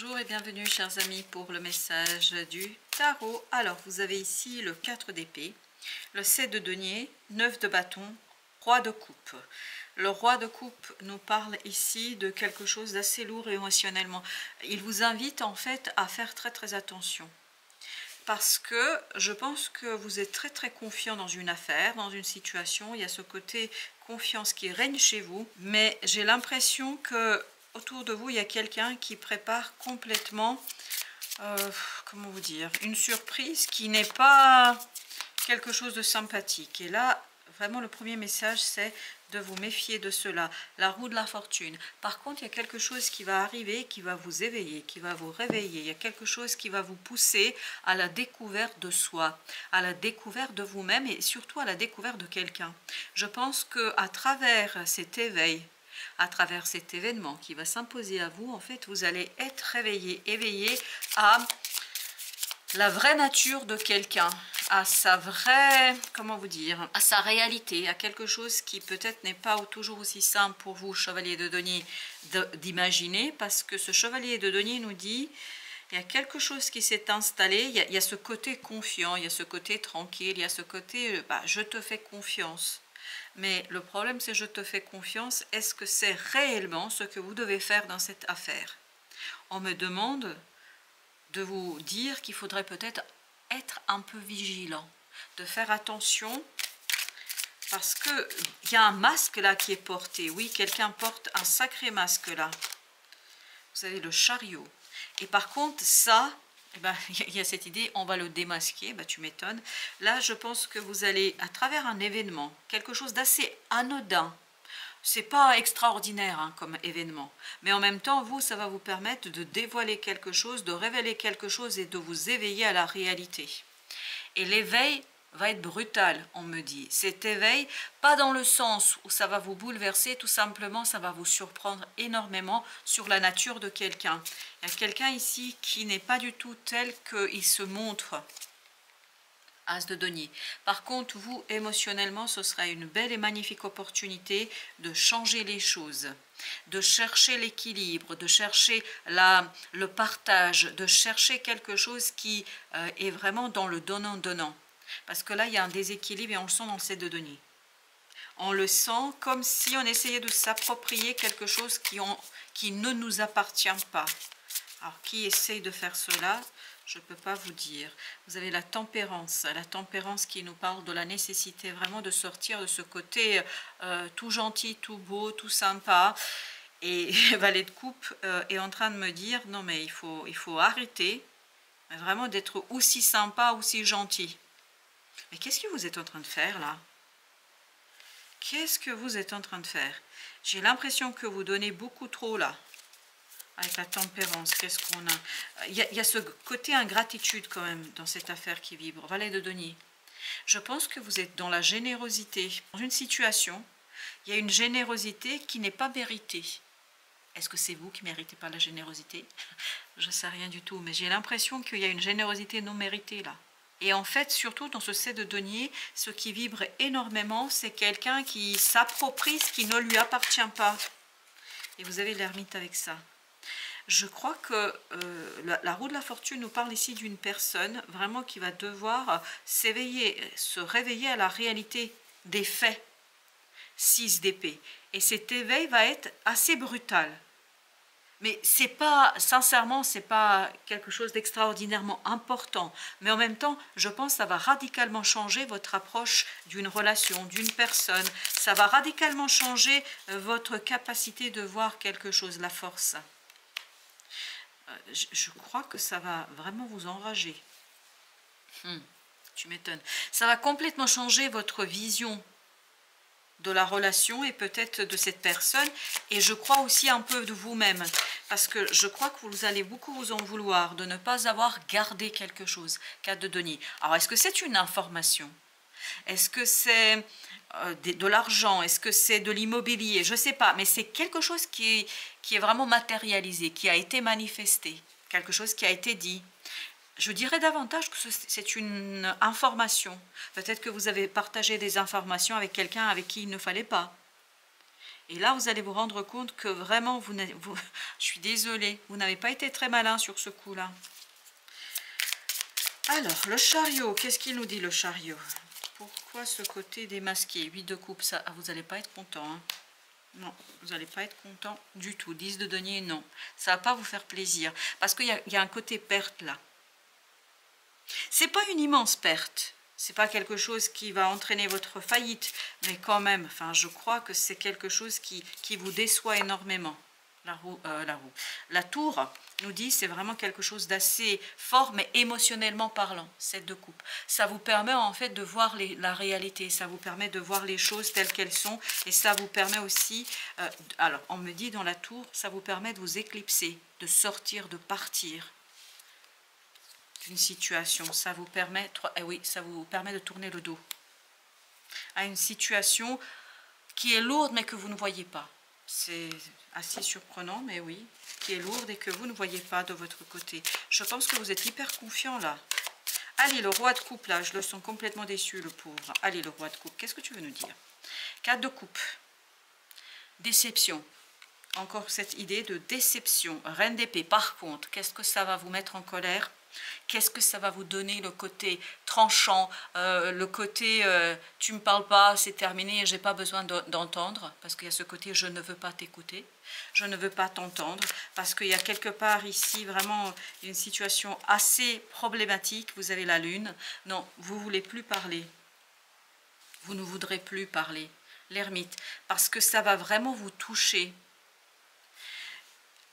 Bonjour et bienvenue chers amis pour le message du tarot. Alors vous avez ici le 4 d'épée, le 7 de denier, 9 de bâton, roi de coupe. Le roi de coupe nous parle ici de quelque chose d'assez lourd émotionnellement. Il vous invite en fait à faire très attention. Parce que je pense que vous êtes très confiant dans une affaire, dans une situation. Il y a ce côté confiance qui règne chez vous. Mais j'ai l'impression que autour de vous, il y a quelqu'un qui prépare complètement, comment vous dire, une surprise qui n'est pas quelque chose de sympathique. Et là, vraiment, le premier message, c'est de vous méfier de cela. La roue de la fortune. Par contre, il y a quelque chose qui va arriver, qui va vous éveiller, qui va vous réveiller. Il y a quelque chose qui va vous pousser à la découverte de soi, à la découverte de vous-même et surtout à la découverte de quelqu'un. Je pense qu'à travers cet éveil, à travers cet événement qui va s'imposer à vous, en fait, vous allez être réveillé, éveillé à la vraie nature de quelqu'un, à sa vraie, comment vous dire, à sa réalité, à quelque chose qui peut-être n'est pas toujours aussi simple pour vous, chevalier de denier, d'imaginer, parce que ce chevalier de denier nous dit, il y a quelque chose qui s'est installé, il y a ce côté confiant, il y a ce côté tranquille, il y a ce côté, je te fais confiance. Mais le problème, c'est je te fais confiance, est-ce que c'est réellement ce que vous devez faire dans cette affaire? On me demande de vous dire qu'il faudrait peut-être être un peu vigilant, de faire attention, parce qu'il y a un masque là qui est porté. Oui, quelqu'un porte un sacré masque là. Vous avez le chariot. Et par contre, ça, il y a cette idée, on va le démasquer, tu m'étonnes. Là, je pense que vous allez, à travers un événement, quelque chose d'assez anodin, c'est pas extraordinaire comme événement, mais en même temps, vous, ça va vous permettre de dévoiler quelque chose, de révéler quelque chose et de vous éveiller à la réalité. Et l'éveil va être brutal, on me dit. Cet éveil, pas dans le sens où ça va vous bouleverser, tout simplement, ça va vous surprendre énormément sur la nature de quelqu'un. Il y a quelqu'un ici qui n'est pas du tout tel qu'il se montre. As de denier. Par contre, vous, émotionnellement, ce sera une belle et magnifique opportunité de changer les choses, de chercher l'équilibre, de chercher le partage, de chercher quelque chose qui est vraiment dans le donnant-donnant. Parce que là, il y a un déséquilibre et on le sent dans le 7 de denier. On le sent comme si on essayait de s'approprier quelque chose qui ne nous appartient pas. Alors, qui essaye de faire cela ? Je ne peux pas vous dire. Vous avez la tempérance qui nous parle de la nécessité vraiment de sortir de ce côté tout gentil, tout beau, tout sympa. Et Valet de coupe est en train de me dire, non mais il faut arrêter vraiment d'être aussi sympa, aussi gentil. Mais qu'est-ce que vous êtes en train de faire là? Qu'est-ce que vous êtes en train de faire? J'ai l'impression que vous donnez beaucoup trop là. Avec la tempérance, qu'est-ce qu'on a? Il y a ce côté ingratitude quand même dans cette affaire qui vibre. Valet de denier. Je pense que vous êtes dans la générosité. Dans une situation, il y a une générosité qui n'est pas méritée. Est-ce que c'est vous qui ne méritez pas la générosité? Je ne sais rien du tout, mais j'ai l'impression qu'il y a une générosité non méritée là. Et en fait, surtout dans ce 7 de denier, ce qui vibre énormément, c'est quelqu'un qui s'approprie ce qui ne lui appartient pas. Et vous avez l'ermite avec ça. Je crois que la roue de la fortune nous parle ici d'une personne vraiment qui va devoir s'éveiller, se réveiller à la réalité des faits. 6 d'épée. Et cet éveil va être assez brutal. Mais c'est pas, sincèrement, c'est pas quelque chose d'extraordinairement important. Mais en même temps, je pense que ça va radicalement changer votre approche d'une relation, d'une personne. Ça va radicalement changer votre capacité de voir quelque chose, la force. Je crois que ça va vraiment vous enrager. Tu m'étonnes. Ça va complètement changer votre vision de la relation et peut-être de cette personne. Et je crois aussi un peu de vous-même. Parce que je crois que vous allez beaucoup vous en vouloir de ne pas avoir gardé quelque chose. 4 de denier. Alors, est-ce que c'est une information? Est-ce que c'est de l'argent? Est-ce que c'est de l'immobilier? Je ne sais pas, mais c'est quelque chose qui est vraiment matérialisé, qui a été manifesté, quelque chose qui a été dit. Je dirais davantage que c'est une information. Peut-être que vous avez partagé des informations avec quelqu'un avec qui il ne fallait pas. Et là, vous allez vous rendre compte que vraiment, je suis désolée, vous n'avez pas été très malin sur ce coup-là. Alors, le chariot, qu'est-ce qu'il nous dit le chariot? Pourquoi ce côté démasqué? 8 de coupe, ça, vous n'allez pas être content. Hein. Non, vous n'allez pas être content du tout. 10 de denier, non. Ça ne va pas vous faire plaisir. Parce qu'il y a un côté perte là. C'est pas une immense perte. C'est pas quelque chose qui va entraîner votre faillite. Mais quand même, enfin, je crois que c'est quelque chose qui vous déçoit énormément. La tour nous dit c'est vraiment quelque chose d'assez fort, mais émotionnellement parlant, cette de coupe. Ça vous permet en fait de voir la réalité, ça vous permet de voir les choses telles qu'elles sont, et ça vous permet aussi, alors on me dit dans la tour, ça vous permet de vous éclipser, de sortir, de partir d'une situation. Ça vous permet, oui, ça vous permet de tourner le dos à une situation qui est lourde mais que vous ne voyez pas. C'est assez surprenant, mais oui, qui est lourde et que vous ne voyez pas de votre côté. Je pense que vous êtes hyper confiant là. Allez, le roi de coupe là, je le sens complètement déçu, le pauvre. Allez, le roi de coupe, qu'est-ce que tu veux nous dire? 4 de coupe. Déception. Encore cette idée de déception. Reine d'épée, par contre, qu'est-ce que ça va vous mettre en colère? Qu'est-ce que ça va vous donner, le côté tranchant, le côté tu me parles pas, c'est terminé, j'ai pas besoin d'entendre, parce qu'il y a ce côté je ne veux pas t'écouter, je ne veux pas t'entendre, parce qu'il y a quelque part ici vraiment une situation assez problématique. Vous avez la lune, non, vous ne voulez plus parler, vous ne voudrez plus parler, l'ermite, parce que ça va vraiment vous toucher.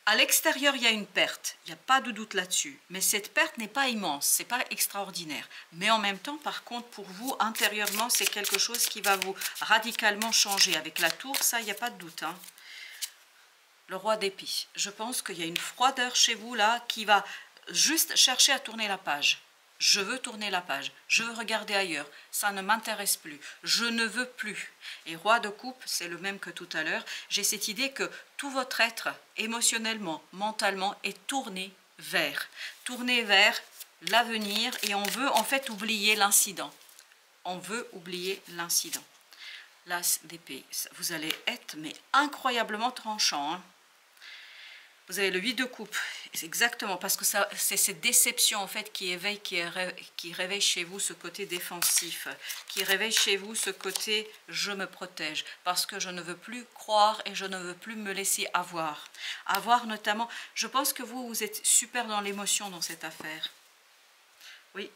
À l'extérieur, il y a une perte, il n'y a pas de doute là-dessus, mais cette perte n'est pas immense, c'est pas extraordinaire. Mais en même temps, par contre, pour vous, intérieurement, c'est quelque chose qui va vous radicalement changer. Avec la tour, ça, il n'y a pas de doute. Hein. Le roi d'épée, je pense qu'il y a une froideur chez vous, là, qui va juste chercher à tourner la page. Je veux tourner la page, je veux regarder ailleurs, ça ne m'intéresse plus, je ne veux plus. Et roi de coupe, c'est le même que tout à l'heure. J'ai cette idée que tout votre être, émotionnellement, mentalement, est tourné vers l'avenir, et on veut en fait oublier l'incident. On veut oublier l'incident. L'as d'épée, vous allez être mais incroyablement tranchant. Hein. Vous avez le 8 de coupe, exactement, parce que c'est cette déception en fait qui réveille chez vous ce côté défensif, qui réveille chez vous ce côté je me protège, parce que je ne veux plus croire et je ne veux plus me laisser avoir. Avoir notamment, je pense que vous êtes super dans l'émotion dans cette affaire. Oui,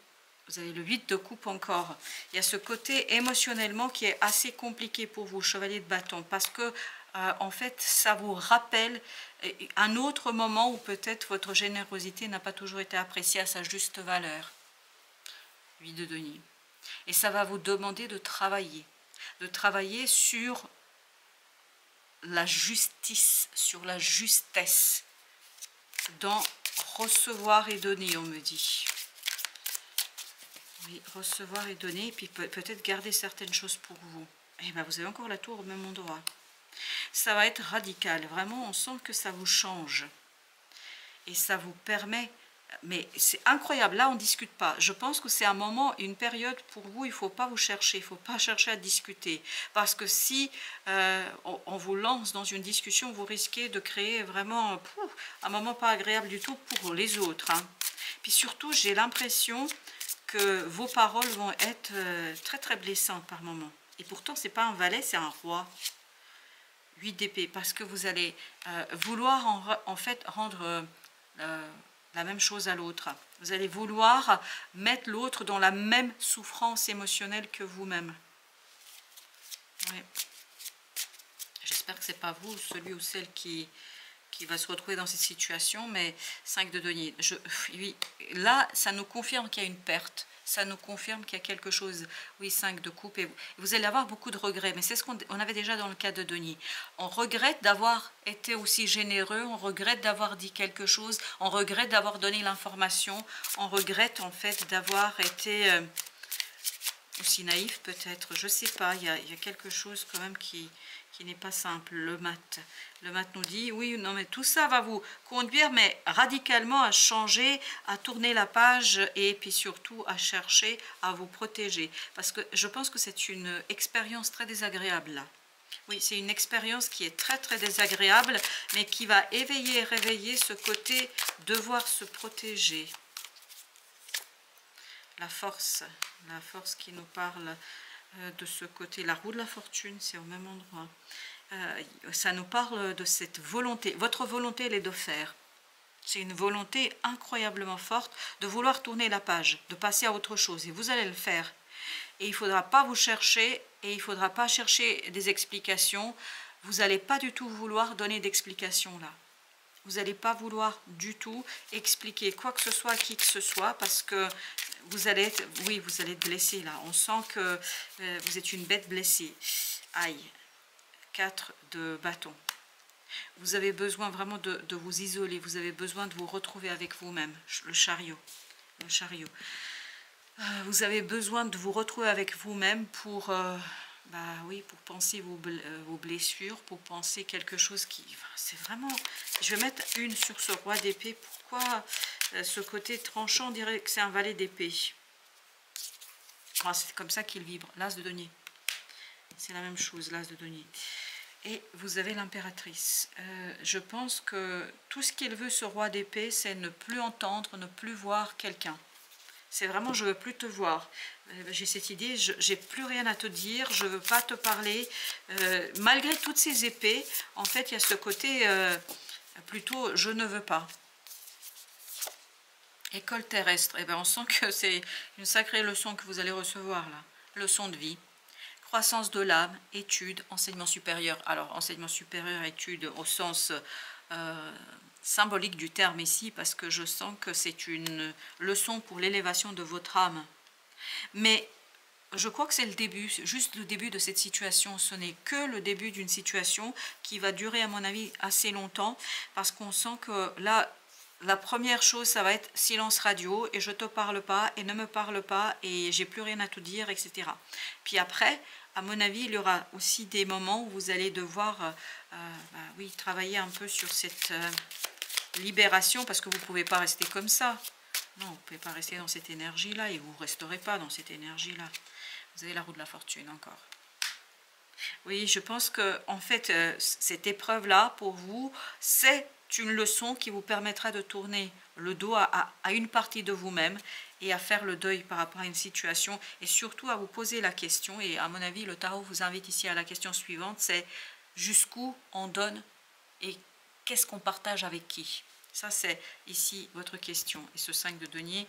vous avez le 8 de coupe encore. Il y a ce côté émotionnellement qui est assez compliqué pour vous, chevalier de bâton, parce que en fait, ça vous rappelle un autre moment où peut-être votre générosité n'a pas toujours été appréciée à sa juste valeur. 8 de denier. Et ça va vous demander de travailler sur la justice, sur la justesse, dans recevoir et donner, on me dit. Oui, recevoir et donner, et puis peut-être garder certaines choses pour vous. Et bien, vous avez encore la tour au même endroit. Ça va être radical, vraiment on sent que ça vous change et ça vous permet, mais c'est incroyable, là on ne discute pas. Je pense que c'est un moment, une période pour vous, il ne faut pas vous chercher, il ne faut pas chercher à discuter, parce que si on vous lance dans une discussion, vous risquez de créer vraiment un moment pas agréable du tout pour les autres. Hein. Puis surtout j'ai l'impression que vos paroles vont être très très blessantes par moment, et pourtant c'est pas un valet, c'est un roi. 8 d'épée, parce que vous allez vouloir en fait rendre la même chose à l'autre. Vous allez vouloir mettre l'autre dans la même souffrance émotionnelle que vous-même. Oui. J'espère que ce n'est pas vous, celui ou celle qui va se retrouver dans cette situation, mais 5 de denier. Oui, là, ça nous confirme qu'il y a une perte. Ça nous confirme qu'il y a quelque chose, oui, 5 de coupe, et vous allez avoir beaucoup de regrets, mais c'est ce qu'on avait déjà dans le cas de denier. On regrette d'avoir été aussi généreux, on regrette d'avoir dit quelque chose, on regrette d'avoir donné l'information, on regrette en fait d'avoir été aussi naïf peut-être, je sais pas, il y a quelque chose quand même qui n'est pas simple. Le mat nous dit, oui, non, mais tout ça va vous conduire, mais radicalement à changer, à tourner la page, et puis surtout à chercher à vous protéger. Parce que je pense que c'est une expérience très désagréable, là. Oui, c'est une expérience qui est très très désagréable, mais qui va éveiller et réveiller ce côté devoir se protéger. La force qui nous parle de ce côté. La roue de la fortune, c'est au même endroit. Ça nous parle de cette volonté. Votre volonté, elle est de faire. C'est une volonté incroyablement forte de vouloir tourner la page, de passer à autre chose. Et vous allez le faire. Et il ne faudra pas vous chercher, et il ne faudra pas chercher des explications. Vous n'allez pas du tout vouloir donner d'explications là. Vous n'allez pas vouloir du tout expliquer quoi que ce soit à qui que ce soit, parce que vous allez être, oui, vous allez être blessé là. On sent que vous êtes une bête blessée. Aïe, 4 de bâton. Vous avez besoin vraiment de vous isoler, vous avez besoin de vous retrouver avec vous-même. Le chariot. Vous avez besoin de vous retrouver avec vous-même pour, oui, pour penser vos blessures, pour penser quelque chose qui... C'est vraiment... Je vais mettre une sur ce roi d'épée. Pourquoi ce côté tranchant, on dirait que c'est un valet d'épée. C'est comme ça qu'il vibre. L'as de denier. C'est la même chose, l'as de denier. Et vous avez l'impératrice. Je pense que tout ce qu'il veut, ce roi d'épée, c'est ne plus entendre, ne plus voir quelqu'un. C'est vraiment, je ne veux plus te voir. J'ai cette idée, je n'ai plus rien à te dire, je ne veux pas te parler. Malgré toutes ces épées, en fait, il y a ce côté plutôt, je ne veux pas. École terrestre, eh bien, on sent que c'est une sacrée leçon que vous allez recevoir là. Leçon de vie. Croissance de l'âme, études, enseignement supérieur. Alors, enseignement supérieur, études au sens symbolique du terme ici, parce que je sens que c'est une leçon pour l'élévation de votre âme. Mais je crois que c'est le début, juste le début de cette situation. Ce n'est que le début d'une situation qui va durer, à mon avis, assez longtemps, parce qu'on sent que là, la première chose, ça va être silence radio, et je ne te parle pas, et ne me parle pas, et j'ai plus rien à te dire, etc. Puis après, à mon avis, il y aura aussi des moments où vous allez devoir oui, travailler un peu sur cette libération, parce que vous ne pouvez pas rester comme ça. Non, vous ne pouvez pas rester dans cette énergie-là, et vous ne resterez pas dans cette énergie-là. Vous avez la roue de la fortune encore. Oui, je pense que en fait, cette épreuve-là, pour vous, c'est une leçon qui vous permettra de tourner le dos à une partie de vous-même et à faire le deuil par rapport à une situation, et surtout à vous poser la question. Et à mon avis, le tarot vous invite ici à la question suivante, c'est jusqu'où on donne et qu'est-ce qu'on partage avec qui? Ça, c'est ici votre question. Et ce 5 de denier...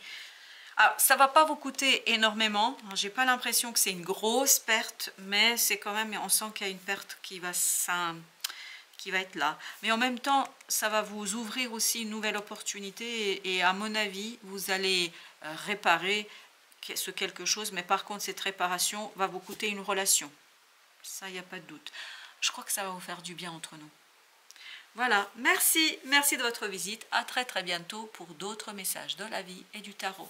Alors, ça ne va pas vous coûter énormément. Je n'ai pas l'impression que c'est une grosse perte, mais c'est quand même, on sent qu'il y a une perte qui va être là. Mais en même temps, ça va vous ouvrir aussi une nouvelle opportunité, et à mon avis, vous allez réparer ce quelque chose, mais par contre, cette réparation va vous coûter une relation. Ça, il n'y a pas de doute. Je crois que ça va vous faire du bien entre nous. Voilà, merci de votre visite. À très très bientôt pour d'autres messages de la vie et du tarot.